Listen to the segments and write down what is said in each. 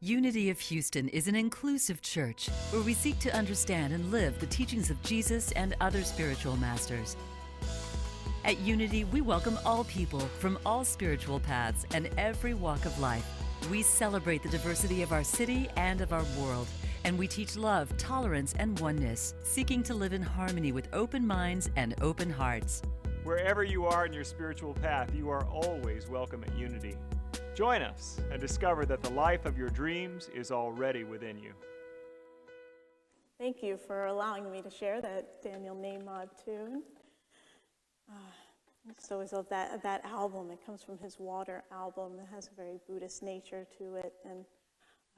Unity of Houston is an inclusive church where we seek to understand and live the teachings of Jesus and other spiritual masters. At Unity, we welcome all people from all spiritual paths and every walk of life. We celebrate the diversity of our city and of our world, and we teach love, tolerance, and oneness, seeking to live in harmony with open minds and open hearts. Wherever you are in your spiritual path, you are always welcome at Unity. Join us and discover that the life of your dreams is already within you. Thank you for allowing me to share that Daniel Nahmod tune. So is of that album. It comes from his Water album. It has a very Buddhist nature to it, and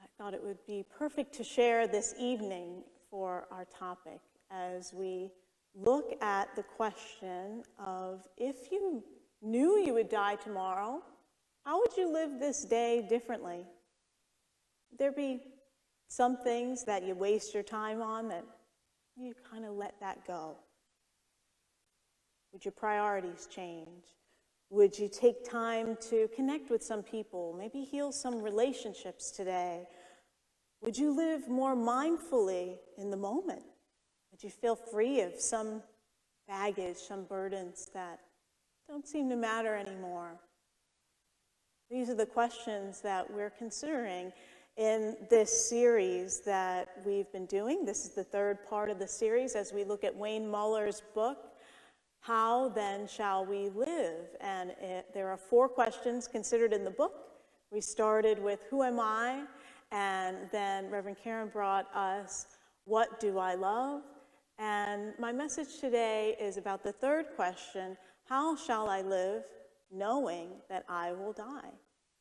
I thought it would be perfect to share this evening for our topic as we look at the question of, if you knew you would die tomorrow, how would you live this day differently? Would there be some things that you waste your time on that you kind of let that go? Would your priorities change? Would you take time to connect with some people, maybe heal some relationships today? Would you live more mindfully in the moment? Would you feel free of some baggage, some burdens that don't seem to matter anymore? These are the questions that we're considering in this series that we've been doing. This is the third part of the series as we look at Wayne Muller's book, How Then Shall We Live? And there are 4 questions considered in the book. We started with, who am I? And then Reverend Karen brought us, what do I love? And my message today is about the third question, how shall I live knowing that I will die?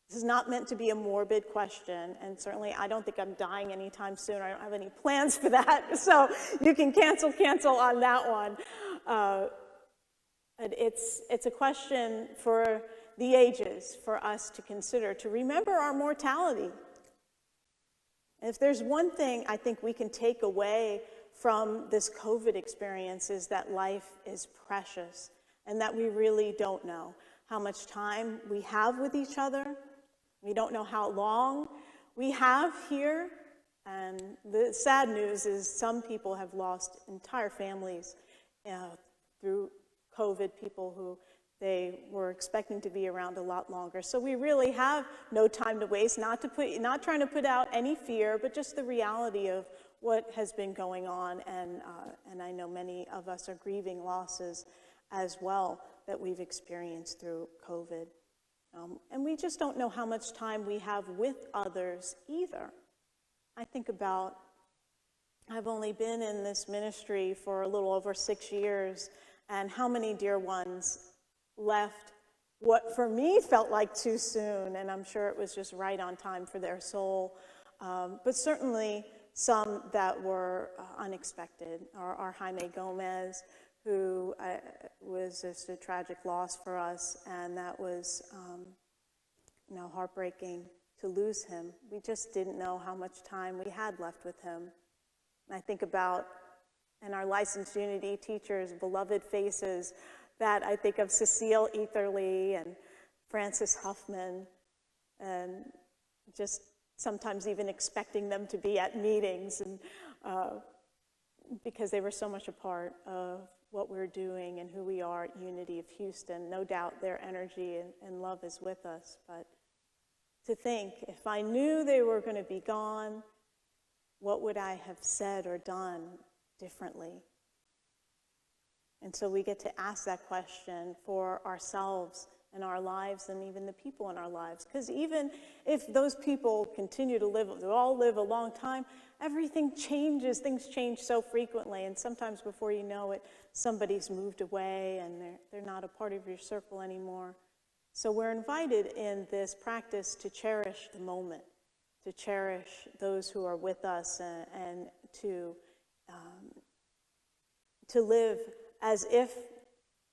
This is not meant to be a morbid question, and certainly I don't think I'm dying anytime soon. I don't have any plans for that, so you can cancel on that one. It's a question for the ages, for us to consider, to remember our mortality. And if there's one thing I think we can take away from this COVID experience is that life is precious and that we really don't know how much time we have with each other. We don't know how long we have here. And the sad news is some people have lost entire families through COVID, people who they were expecting to be around a lot longer. So we really have no time to waste, not trying to put out any fear, but just the reality of what has been going on. And I know many of us are grieving losses as well that we've experienced through COVID. And we just don't know how much time we have with others either. I think about, I've only been in this ministry for a little over 6 years, and how many dear ones left what for me felt like too soon, and I'm sure it was just right on time for their soul, but certainly some that were unexpected. Our Jaime Gomez, who was just a tragic loss for us, and that was heartbreaking to lose him. We just didn't know how much time we had left with him. And I think about, and our licensed Unity teachers, beloved faces, that I think of Cecile Etherly and Francis Huffman, and just sometimes even expecting them to be at meetings, and because they were so much a part of what we're doing and who we are at Unity of Houston. No doubt their energy and love is with us, but to think, if I knew they were going to be gone, what would I have said or done differently? And so we get to ask that question for ourselves and our lives and even the people in our lives. Because even if those people continue to live, they all live a long time, everything changes. Things change so frequently. And sometimes before you know it, somebody's moved away and they're not a part of your circle anymore. So we're invited in this practice to cherish the moment, to cherish those who are with us, and to live as if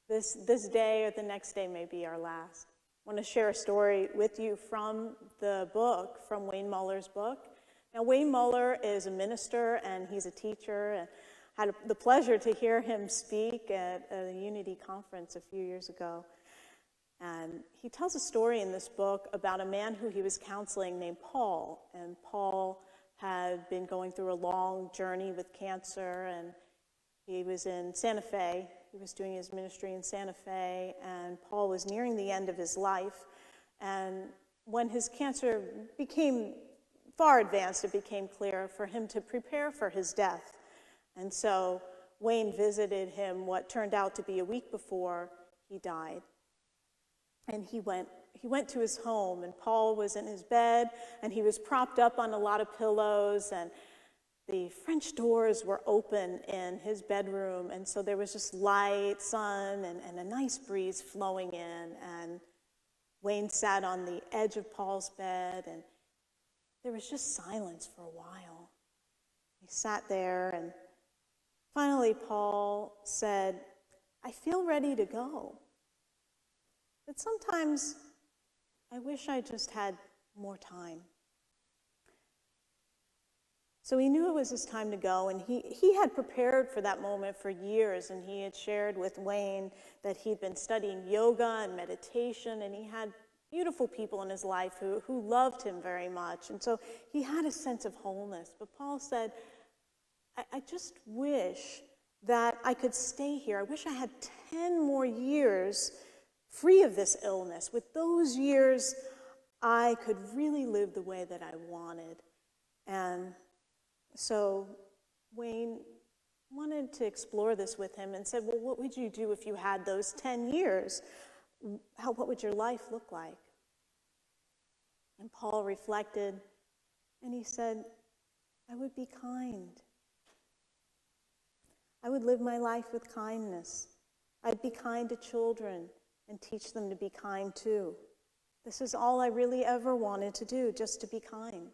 this day or the next day may be our last. I want to share a story with you from the book, from Wayne Muller's book. Now, Wayne Muller is a minister and he's a teacher, and had the pleasure to hear him speak at a Unity conference a few years ago. And he tells a story in this book about a man who he was counseling named Paul. And Paul had been going through a long journey with cancer, and he was in Santa Fe. He was doing his ministry in Santa Fe, and Paul was nearing the end of his life. And when his cancer became far advanced, it became clear for him to prepare for his death. And so Wayne visited him what turned out to be a week before he died. And he went to his home, and Paul was in his bed, and he was propped up on a lot of pillows, and the French doors were open in his bedroom, and so there was just light, sun, and a nice breeze flowing in. And Wayne sat on the edge of Paul's bed, and there was just silence for a while. He sat there, and finally Paul said, "I feel ready to go. But sometimes I wish I just had more time." So he knew it was his time to go, and he had prepared for that moment for years, and he had shared with Wayne that he'd been studying yoga and meditation, and he had beautiful people in his life who loved him very much. And so he had a sense of wholeness. But Paul said, I just wish that I could stay here. I wish I had 10 more years free of this illness. With those years, I could really live the way that I wanted. And so Wayne wanted to explore this with him and said, well, what would you do if you had those 10 years? What would your life look like? And Paul reflected, and he said, I would be kind. I would live my life with kindness. I'd be kind to children and teach them to be kind too. This is all I really ever wanted to do, just to be kind,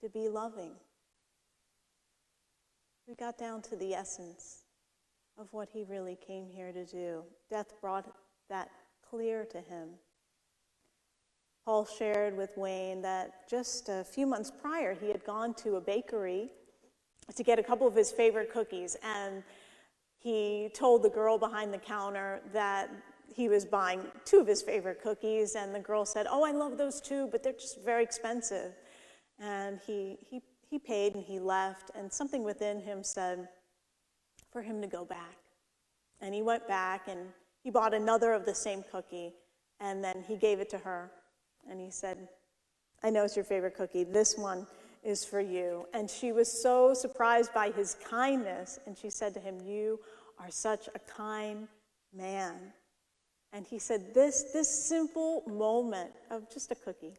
to be loving. We got down to the essence of what he really came here to do. Death brought that clear to him. Paul shared with Wayne that just a few months prior, he had gone to a bakery to get a couple of his favorite cookies, and he told the girl behind the counter that he was buying 2 of his favorite cookies, and the girl said, oh, I love those too, but they're just very expensive. And he paid and he left, and something within him said for him to go back. And he went back and he bought another of the same cookie, and then he gave it to her. And he said, I know it's your favorite cookie. This one is for you. And she was so surprised by his kindness, and she said to him, you are such a kind man. And he said, this simple moment of just a cookie,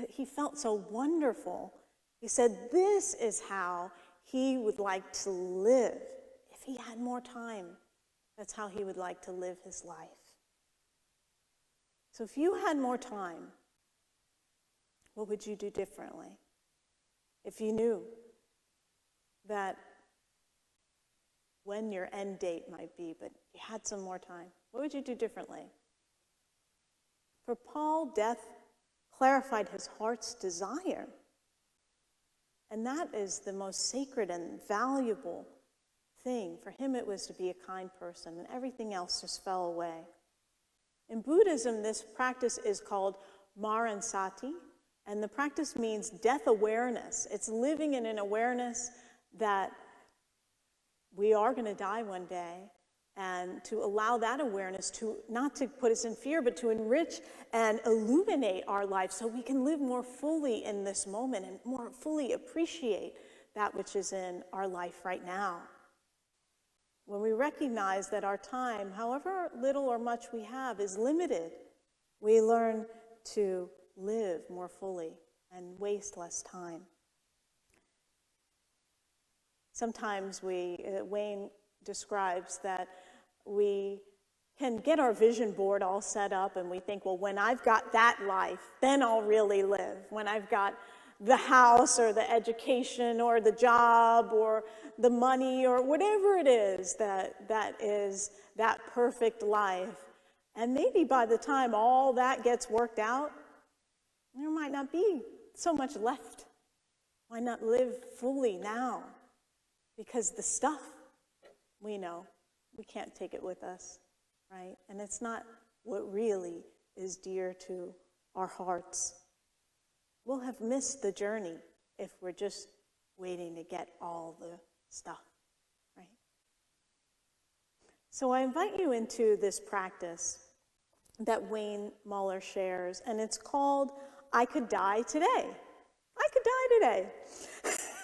he felt so wonderful. He said, this is how he would like to live if he had more time. That's how he would like to live his life. So if you had more time, what would you do differently? If you knew that when your end date might be, but you had some more time, what would you do differently? For Paul, death clarified his heart's desire. And that is the most sacred and valuable thing. For him, it was to be a kind person, and everything else just fell away. In Buddhism, this practice is called Maransati, and the practice means death awareness. It's living in an awareness that we are going to die one day, and to allow that awareness to not to put us in fear, but to enrich and illuminate our life so we can live more fully in this moment and more fully appreciate that which is in our life right now. When we recognize that our time, however little or much we have, is limited, we learn to live more fully and waste less time. Sometimes Wayne describes that we can get our vision board all set up and we think, well, when I've got that life, then I'll really live. When I've got the house or the education or the job or the money or whatever it is that is that perfect life. And maybe by the time all that gets worked out, there might not be so much left. Why not live fully now? Because the stuff, we know, we can't take it with us, right? And it's not what really is dear to our hearts. We'll have missed the journey if we're just waiting to get all the stuff, right? So I invite you into this practice that Wayne Muller shares, and it's called I Could Die Today. I could die today.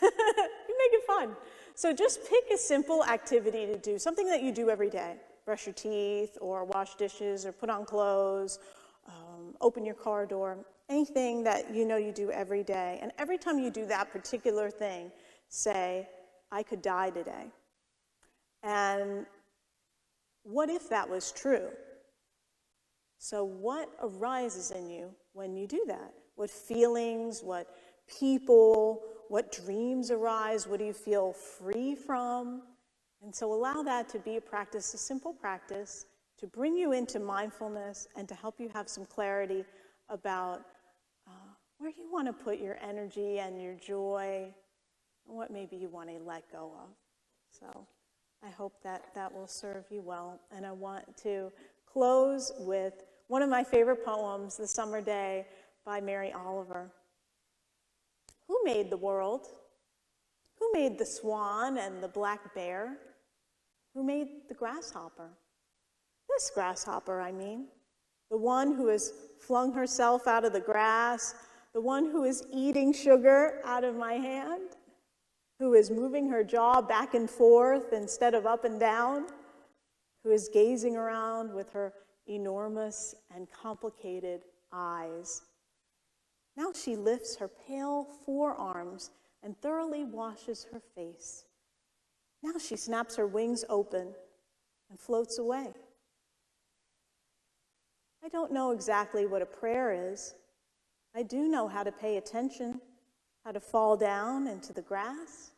You make it fun. So just pick a simple activity to do, something that you do every day. Brush your teeth, or wash dishes, or put on clothes, open your car door, anything that you know you do every day. And every time you do that particular thing, say, I could die today. And what if that was true? So what arises in you when you do that? What feelings, what people, what dreams arise? What do you feel free from? And so allow that to be a practice, a simple practice, to bring you into mindfulness and to help you have some clarity about where you want to put your energy and your joy, and what maybe you want to let go of. So I hope that that will serve you well. And I want to close with one of my favorite poems, The Summer Day by Mary Oliver. Who made the world? Who made the swan and the black bear? Who made the grasshopper? This grasshopper, I mean. The one who has flung herself out of the grass, the one who is eating sugar out of my hand, who is moving her jaw back and forth instead of up and down, who is gazing around with her enormous and complicated eyes. Now she lifts her pale forearms and thoroughly washes her face. Now she snaps her wings open and floats away. I don't know exactly what a prayer is. I do know how to pay attention, how to fall down into the grass,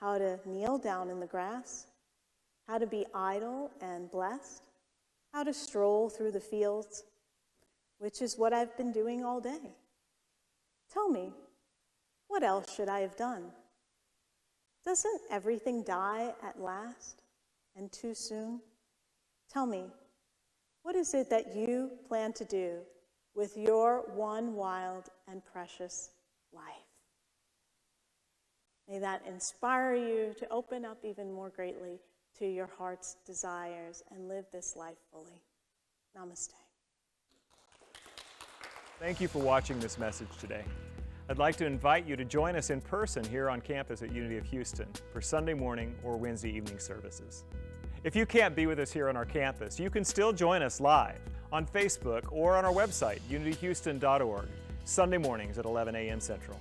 how to kneel down in the grass, how to be idle and blessed, how to stroll through the fields, which is what I've been doing all day. Tell me, what else should I have done? Doesn't everything die at last and too soon? Tell me, what is it that you plan to do with your one wild and precious life? May that inspire you to open up even more greatly to your heart's desires and live this life fully. Namaste. Thank you for watching this message today. I'd like to invite you to join us in person here on campus at Unity of Houston for Sunday morning or Wednesday evening services. If you can't be with us here on our campus, you can still join us live on Facebook or on our website, unityhouston.org, Sunday mornings at 11 a.m. Central.